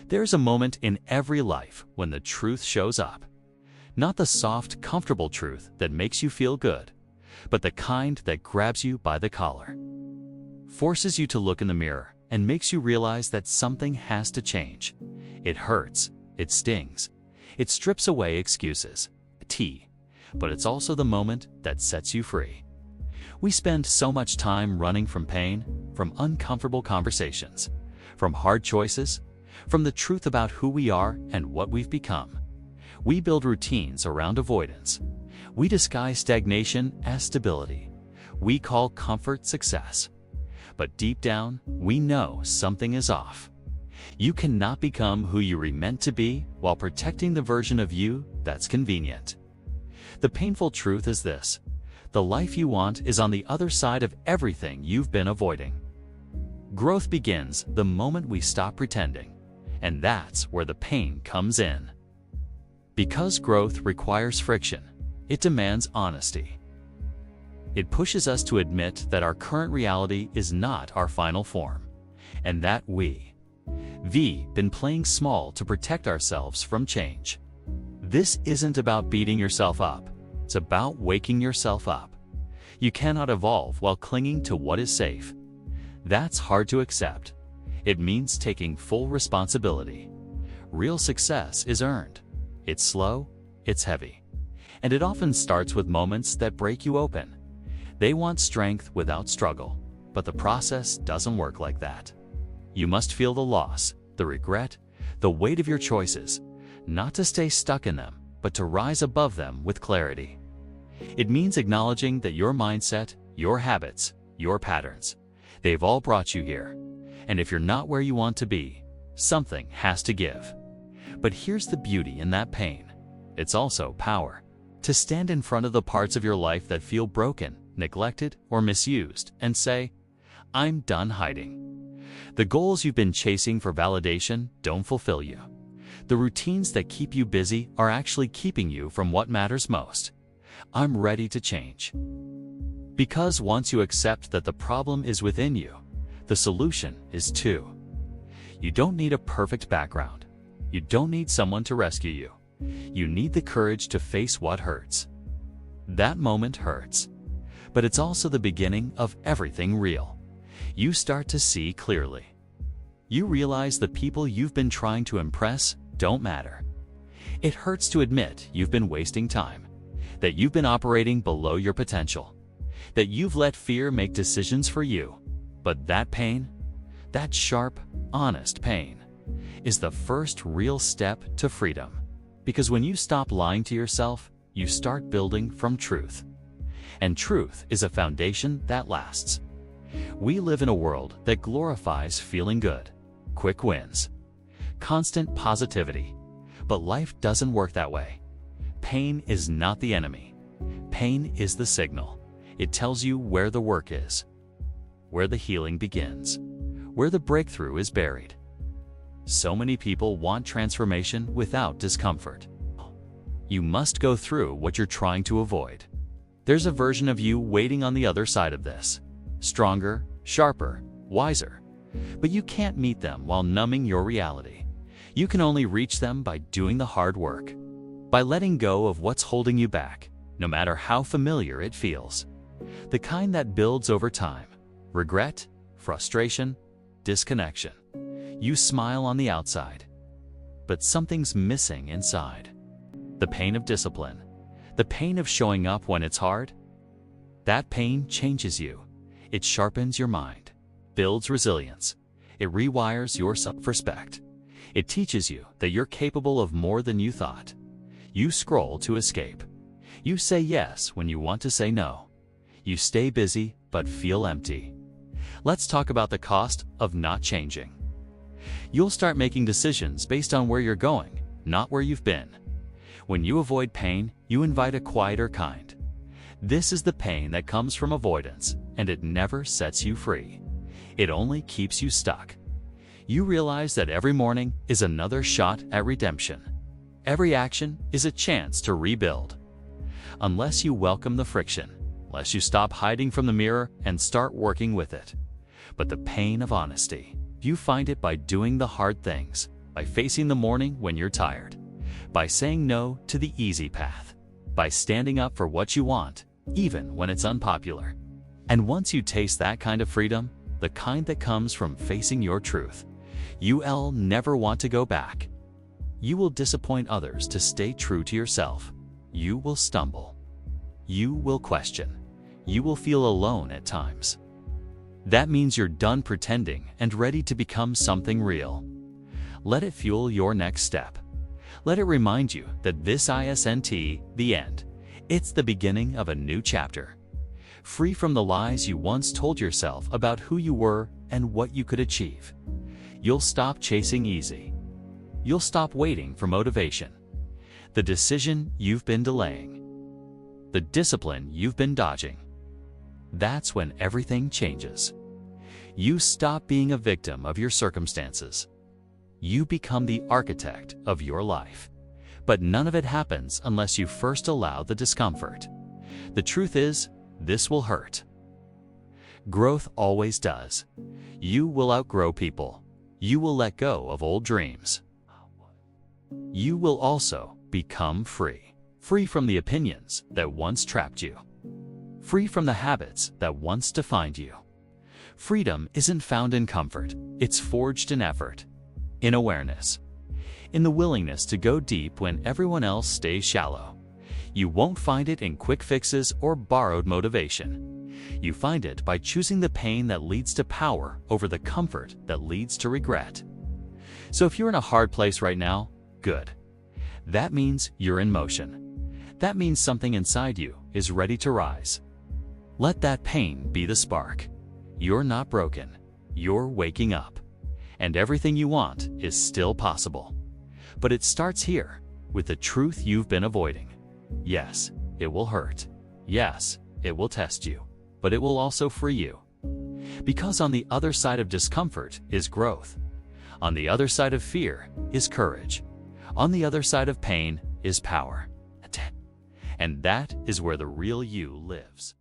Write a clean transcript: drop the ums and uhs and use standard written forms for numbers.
There's a moment in every life when the truth shows up. Not the soft, comfortable truth that makes you feel good, but the kind that grabs you by the collar, forces you to look in the mirror, and makes you realize that something has to change. It hurts, it stings, it strips away excuses, but it's also the moment that sets you free. We spend so much time running from pain, from uncomfortable conversations, from hard choices, from the truth about who we are and what we've become. We build routines around avoidance. We disguise stagnation as stability. We call comfort success. But deep down, we know something is off. You cannot become who you were meant to be while protecting the version of you that's convenient. The painful truth is this: the life you want is on the other side of everything you've been avoiding. Growth begins the moment we stop pretending, and that's where the pain comes in. Because growth requires friction, it demands honesty. It pushes us to admit that our current reality is not our final form, and that we've been playing small to protect ourselves from change. This isn't about beating yourself up, it's about waking yourself up. You cannot evolve while clinging to what is safe. That's hard to accept. It means taking full responsibility. Real success is earned. It's slow, it's heavy, and it often starts with moments that break you open. They want strength without struggle, but the process doesn't work like that. You must feel the loss, the regret, the weight of your choices, not to stay stuck in them, but to rise above them with clarity. It means acknowledging that your mindset, your habits, your patterns, they've all brought you here. And if you're not where you want to be, something has to give. But here's the beauty in that pain. It's also power. To stand in front of the parts of your life that feel broken, neglected, or misused, and say, I'm done hiding. The goals you've been chasing for validation don't fulfill you. The routines that keep you busy are actually keeping you from what matters most. I'm ready to change. Because once you accept that the problem is within you, the solution is too. You don't need a perfect background. You don't need someone to rescue you. You need the courage to face what hurts. That moment hurts, but it's also the beginning of everything real. You start to see clearly. You realize the people you've been trying to impress don't matter. It hurts to admit you've been wasting time, that you've been operating below your potential, that you've let fear make decisions for you. But that pain, that sharp, honest pain, is the first real step to freedom. Because when you stop lying to yourself, you start building from truth. And truth is a foundation that lasts. We live in a world that glorifies feeling good, quick wins, constant positivity. But life doesn't work that way. Pain is not the enemy. Pain is the signal. It tells you where the work is, where the healing begins, where the breakthrough is buried. So many people want transformation without discomfort. You must go through what you're trying to avoid. There's a version of you waiting on the other side of this, stronger, sharper, wiser. But you can't meet them while numbing your reality. You can only reach them by doing the hard work, by letting go of what's holding you back, no matter how familiar it feels. The kind that builds over time. Regret, frustration, disconnection. You smile on the outside, but something's missing inside. The pain of discipline, the pain of showing up when it's hard. That pain changes you. It sharpens your mind, builds resilience. It rewires your self-respect. It teaches you that you're capable of more than you thought. You scroll to escape. You say yes when you want to say no. You stay busy but feel empty. Let's talk about the cost of not changing. You'll start making decisions based on where you're going, not where you've been. When you avoid pain, you invite a quieter kind. This is the pain that comes from avoidance, and it never sets you free. It only keeps you stuck. You realize that every morning is another shot at redemption. Every action is a chance to rebuild. Unless you welcome the friction, unless you stop hiding from the mirror and start working with it. But the pain of honesty, you find it by doing the hard things, by facing the morning when you're tired, by saying no to the easy path, by standing up for what you want, even when it's unpopular. And once you taste that kind of freedom, the kind that comes from facing your truth, you'll never want to go back. You will disappoint others to stay true to yourself. You will stumble. You will question. You will feel alone at times. That means you're done pretending and ready to become something real. Let it fuel your next step. Let it remind you that this isn't the end. It's the beginning of a new chapter. Free from the lies you once told yourself about who you were and what you could achieve. You'll stop chasing easy. You'll stop waiting for motivation. The decision you've been delaying. The discipline you've been dodging. That's when everything changes. You stop being a victim of your circumstances. You become the architect of your life. But none of it happens unless you first allow the discomfort. The truth is, this will hurt. Growth always does. You will outgrow people. You will let go of old dreams. You will also become free. Free from the opinions that once trapped you. Free from the habits that once defined you. Freedom isn't found in comfort. It's forged in effort, in awareness, in the willingness to go deep when everyone else stays shallow. You won't find it in quick fixes or borrowed motivation. You find it by choosing the pain that leads to power over the comfort that leads to regret. So if you're in a hard place right now, good. That means you're in motion. That means something inside you is ready to rise. Let that pain be the spark. You're not broken. You're waking up. And everything you want is still possible. But it starts here, with the truth you've been avoiding. Yes, it will hurt. Yes, it will test you. But it will also free you. Because on the other side of discomfort is growth. On the other side of fear is courage. On the other side of pain is power. And that is where the real you lives.